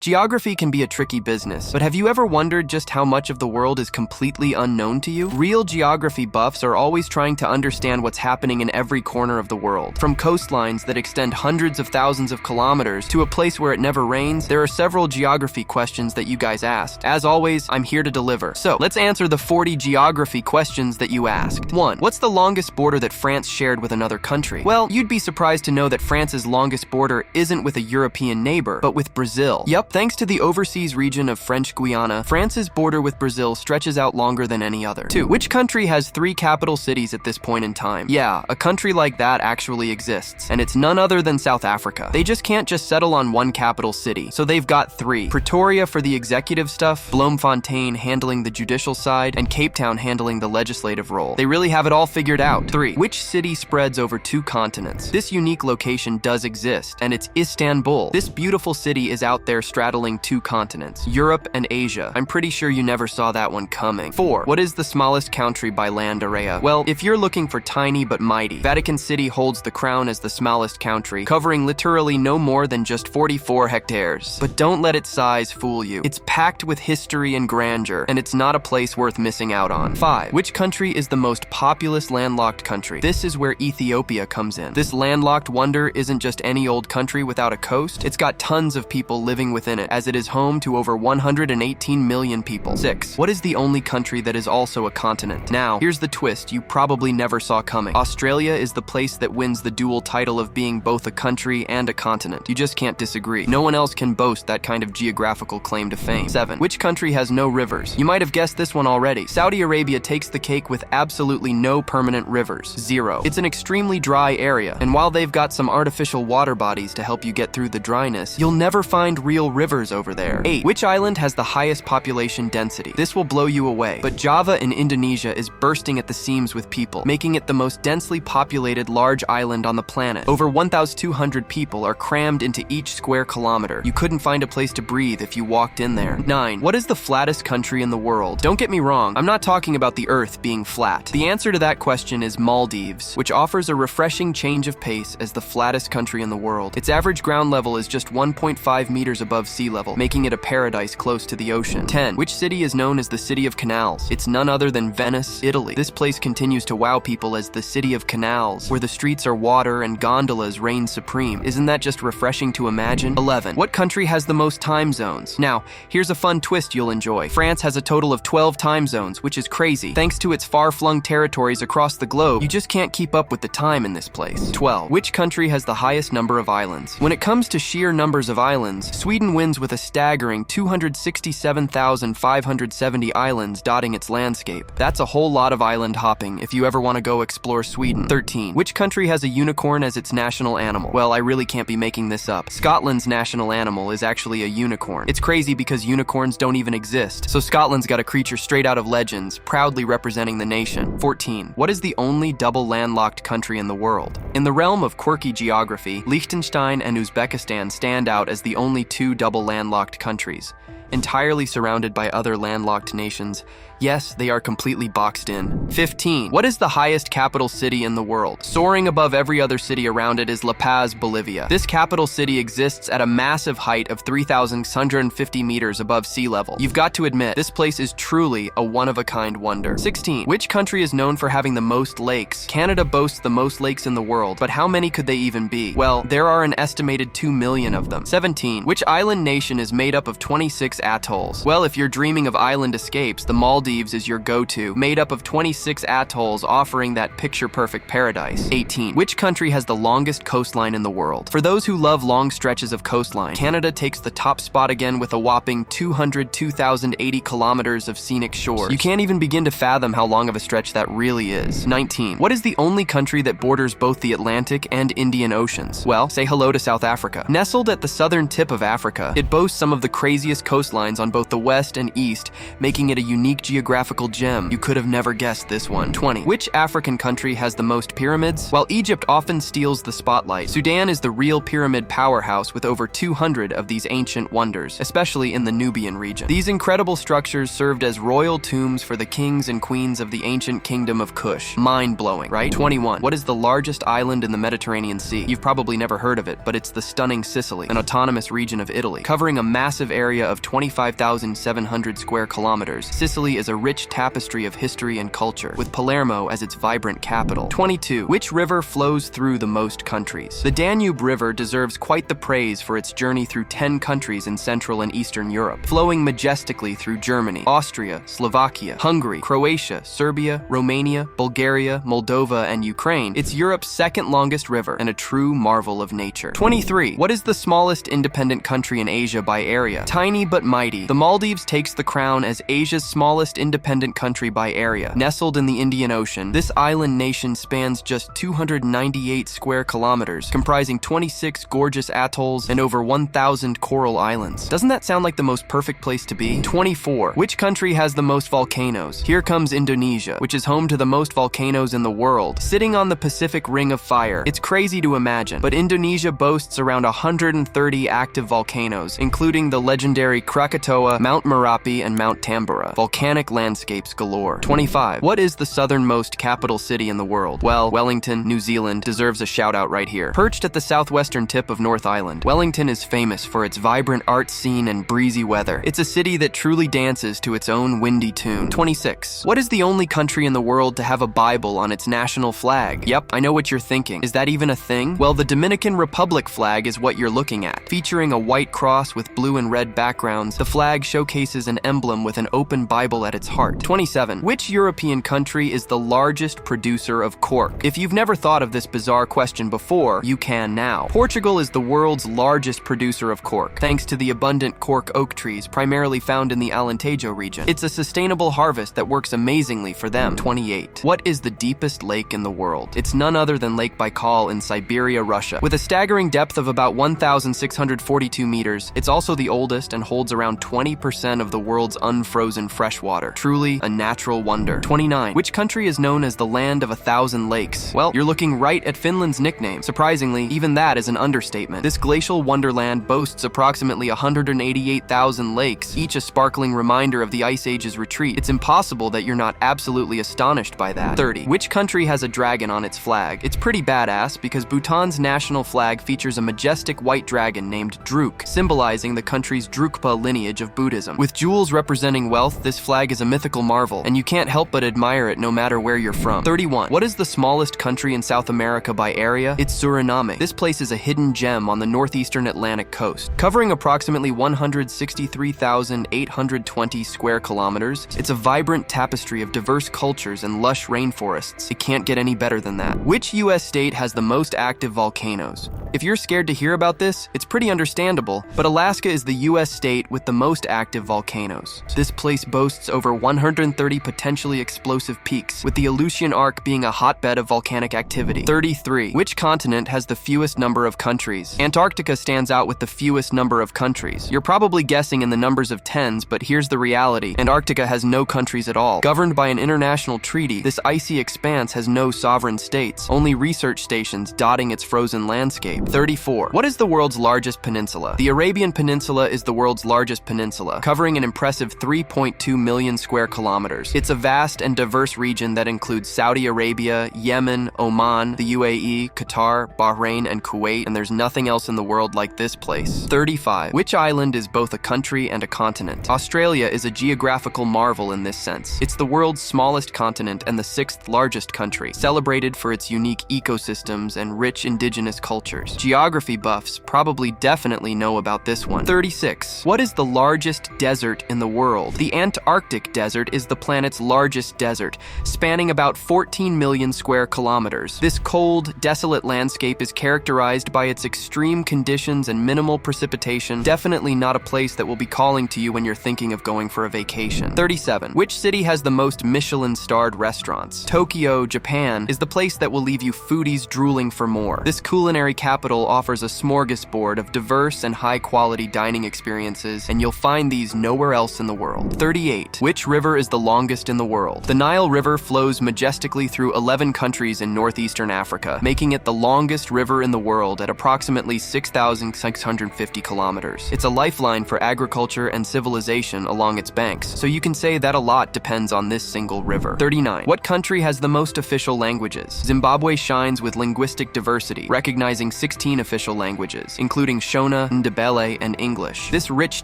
Geography can be a tricky business, but have you ever wondered just how much of the world is completely unknown to you? Real geography buffs are always trying to understand what's happening in every corner of the world. From coastlines that extend hundreds of thousands of kilometers to a place where it never rains, there are several geography questions that you guys asked. As always, I'm here to deliver. So, let's answer the 40 geography questions that you asked. 1. What's the longest border that France shared with another country? Well, you'd be surprised to know that France's longest border isn't with a European neighbor, but with Brazil. Yep. Thanks to the overseas region of French Guiana, France's border with Brazil stretches out longer than any other. 2. Which country has 3 capital cities at this point in time? Yeah, a country like that actually exists, and it's none other than South Africa. They can't just settle on one capital city, so they've got 3. Pretoria for the executive stuff, Bloemfontein handling the judicial side, and Cape Town handling the legislative role. They really have it all figured out. 3. Which city spreads over 2 continents? This unique location does exist, and it's Istanbul. This beautiful city is out there straddling 2 continents, Europe and Asia. I'm pretty sure you never saw that one coming. 4. What is the smallest country by land area? Well, if you're looking for tiny but mighty, Vatican City holds the crown as the smallest country, covering literally no more than just 44 hectares. But don't let its size fool you. It's packed with history and grandeur, and it's not a place worth missing out on. 5. Which country is the most populous landlocked country? This is where Ethiopia comes in. This landlocked wonder isn't just any old country without a coast. It's got tons of people living within it, as it is home to over 118 million people. 6. What is the only country that is also a continent? Now, here's the twist you probably never saw coming. Australia is the place that wins the dual title of being both a country and a continent. You just can't disagree. No one else can boast that kind of geographical claim to fame. 7. Which country has no rivers? You might have guessed this one already. Saudi Arabia takes the cake with absolutely no permanent rivers. 0. It's an extremely dry area, and while they've got some artificial water bodies to help you get through the dryness, you'll never find real rivers over there. 8. Which island has the highest population density? This will blow you away, but Java in Indonesia is bursting at the seams with people, making it the most densely populated large island on the planet. Over 1,200 people are crammed into each square kilometer. You couldn't find a place to breathe if you walked in there. 9. What is the flattest country in the world? Don't get me wrong, I'm not talking about the Earth being flat. The answer to that question is Maldives, which offers a refreshing change of pace as the flattest country in the world. Its average ground level is just 1.5 meters above sea level, making it a paradise close to the ocean. 10. Which city is known as the City of Canals? It's none other than Venice, Italy. This place continues to wow people as the City of Canals, where the streets are water and gondolas reign supreme. Isn't that just refreshing to imagine? 11. What country has the most time zones? Now, here's a fun twist you'll enjoy. France has a total of 12 time zones, which is crazy. Thanks to its far-flung territories across the globe, you just can't keep up with the time in this place. 12. Which country has the highest number of islands? When it comes to sheer numbers of islands, Sweden wins with a staggering 267,570 islands dotting its landscape. That's a whole lot of island hopping if you ever want to go explore Sweden. 13. Which country has a unicorn as its national animal? Well, I really can't be making this up. Scotland's national animal is actually a unicorn. It's crazy because unicorns don't even exist, so Scotland's got a creature straight out of legends, proudly representing the nation. 14. What is the only double landlocked country in the world? In the realm of quirky geography, Liechtenstein and Uzbekistan stand out as the only 2 double landlocked countries, entirely surrounded by other landlocked nations. Yes, they are completely boxed in. 15. What is the highest capital city in the world? Soaring above every other city around it is La Paz, Bolivia. This capital city exists at a massive height of 3,650 meters above sea level. You've got to admit, this place is truly a one-of-a-kind wonder. 16. Which country is known for having the most lakes? Canada boasts the most lakes in the world, but how many could they even be? Well, there are an estimated 2 million of them. 17. Which island nation is made up of 26 atolls? Well, if you're dreaming of island escapes, the Maldives is your go-to, made up of 26 atolls offering that picture-perfect paradise. 18. Which country has the longest coastline in the world? For those who love long stretches of coastline, Canada takes the top spot again with a whopping 202,080 kilometers of scenic shores. You can't even begin to fathom how long of a stretch that really is. 19. What is the only country that borders both the Atlantic and Indian Oceans? Well, say hello to South Africa. Nestled at the southern tip of Africa, it boasts some of the craziest coastlines coastlines on both the west and east, making it a unique geographical gem. You could have never guessed this one. 20. Which African country has the most pyramids? While Egypt often steals the spotlight, Sudan is the real pyramid powerhouse with over 200 of these ancient wonders, especially in the Nubian region. These incredible structures served as royal tombs for the kings and queens of the ancient kingdom of Kush. Mind-blowing, right? 21. What is the largest island in the Mediterranean Sea? You've probably never heard of it, but it's the stunning Sicily, an autonomous region of Italy. Covering a massive area of 25,700 square kilometers, Sicily is a rich tapestry of history and culture, with Palermo as its vibrant capital. 22. Which river flows through the most countries? The Danube River deserves quite the praise for its journey through 10 countries in Central and Eastern Europe, flowing majestically through Germany, Austria, Slovakia, Hungary, Croatia, Serbia, Romania, Bulgaria, Moldova, and Ukraine. It's Europe's second longest river and a true marvel of nature. 23. What is the smallest independent country in Asia by area? Tiny but mighty, the Maldives takes the crown as Asia's smallest independent country by area. Nestled in the Indian Ocean, this island nation spans just 298 square kilometers, comprising 26 gorgeous atolls and over 1,000 coral islands. Doesn't that sound like the most perfect place to be? 24. Which country has the most volcanoes? Here comes Indonesia, which is home to the most volcanoes in the world, sitting on the Pacific Ring of Fire. It's crazy to imagine, but Indonesia boasts around 130 active volcanoes, including the legendary Krakatoa, Mount Merapi, and Mount Tambora. Volcanic landscapes galore. 25. What is the southernmost capital city in the world? Well, Wellington, New Zealand, deserves a shout out right here. Perched at the southwestern tip of North Island, Wellington is famous for its vibrant art scene and breezy weather. It's a city that truly dances to its own windy tune. 26. What is the only country in the world to have a Bible on its national flag? Yep, I know what you're thinking. Is that even a thing? Well, the Dominican Republic flag is what you're looking at. Featuring a white cross with blue and red backgrounds, the flag showcases an emblem with an open Bible at its heart. 27. Which European country is the largest producer of cork? If you've never thought of this bizarre question before, you can now. Portugal is the world's largest producer of cork, thanks to the abundant cork oak trees primarily found in the Alentejo region. It's a sustainable harvest that works amazingly for them. 28. What is the deepest lake in the world? It's none other than Lake Baikal in Siberia, Russia. With a staggering depth of about 1,642 meters, it's also the oldest and holds around 20% of the world's unfrozen freshwater. Truly a natural wonder. 29. Which country is known as the land of 1,000 lakes? Well, you're looking right at Finland's nickname. Surprisingly, even that is an understatement. This glacial wonderland boasts approximately 188,000 lakes, each a sparkling reminder of the Ice Age's retreat. It's impossible that you're not absolutely astonished by that. 30. Which country has a dragon on its flag? It's pretty badass because Bhutan's national flag features a majestic white dragon named Druk, symbolizing the country's Drukpa lineage of Buddhism. With jewels representing wealth, this flag is a mythical marvel, and you can't help but admire it no matter where you're from. 31. What is the smallest country in South America by area? It's Suriname. This place is a hidden gem on the northeastern Atlantic coast. Covering approximately 163,820 square kilometers, it's a vibrant tapestry of diverse cultures and lush rainforests. It can't get any better than that. Which U.S. state has the most active volcanoes? If you're scared to hear about this, it's pretty understandable, but Alaska is the U.S. state with the most active volcanoes. This place boasts over 130 potentially explosive peaks, with the Aleutian Arc being a hotbed of volcanic activity. 33. Which continent has the fewest number of countries? Antarctica stands out with the fewest number of countries. You're probably guessing in the numbers of tens, but here's the reality. Antarctica has no countries at all. Governed by an international treaty, this icy expanse has no sovereign states, only research stations dotting its frozen landscape. 34. What is the world's largest peninsula? The Arabian Peninsula is the world's largest peninsula, covering an impressive 3.2 million square kilometers. It's a vast and diverse region that includes Saudi Arabia, Yemen, Oman, the UAE, Qatar, Bahrain, and Kuwait, and there's nothing else in the world like this place. 35. Which island is both a country and a continent? Australia is a geographical marvel in this sense. It's the world's smallest continent and the 6th largest country, celebrated for its unique ecosystems and rich indigenous cultures. Geography buffs probably definitely know about this one. 36. What is the largest desert in the world? The Antarctic desert is the planet's largest desert, spanning about 14 million square kilometers. This cold, desolate landscape is characterized by its extreme conditions and minimal precipitation. Definitely not a place that will be calling to you when you're thinking of going for a vacation. 37. Which city has the most Michelin-starred restaurants? Tokyo, Japan, is the place that will leave you foodies drooling for more. This culinary capital offers a smorgasbord of diverse and high-quality dining experiences places, and you'll find these nowhere else in the world. 38. Which river is the longest in the world? The Nile River flows majestically through 11 countries in northeastern Africa, making it the longest river in the world at approximately 6,650 kilometers. It's a lifeline for agriculture and civilization along its banks, so you can say that a lot depends on this single river. 39. What country has the most official languages? Zimbabwe shines with linguistic diversity, recognizing 16 official languages, including Shona, Ndebele, and English. This rich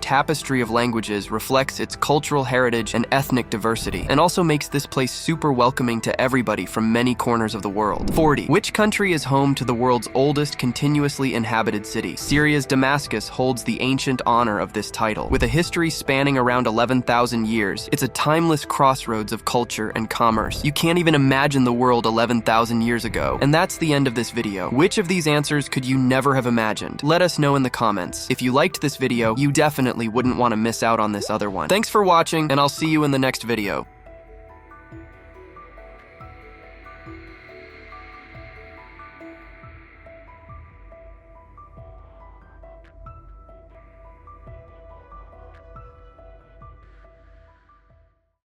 tapestry of languages reflects its cultural heritage and ethnic diversity, and also makes this place super welcoming to everybody from many corners of the world. 40. Which country is home to the world's oldest continuously inhabited city? Syria's Damascus holds the ancient honor of this title. With a history spanning around 11,000 years, it's a timeless crossroads of culture and commerce. You can't even imagine the world 11,000 years ago. And that's the end of this video. Which of these answers could you never have imagined? Let us know in the comments. If you liked this video, you definitely wouldn't want to miss out on this other one. Thanks for watching, and I'll see you in the next video.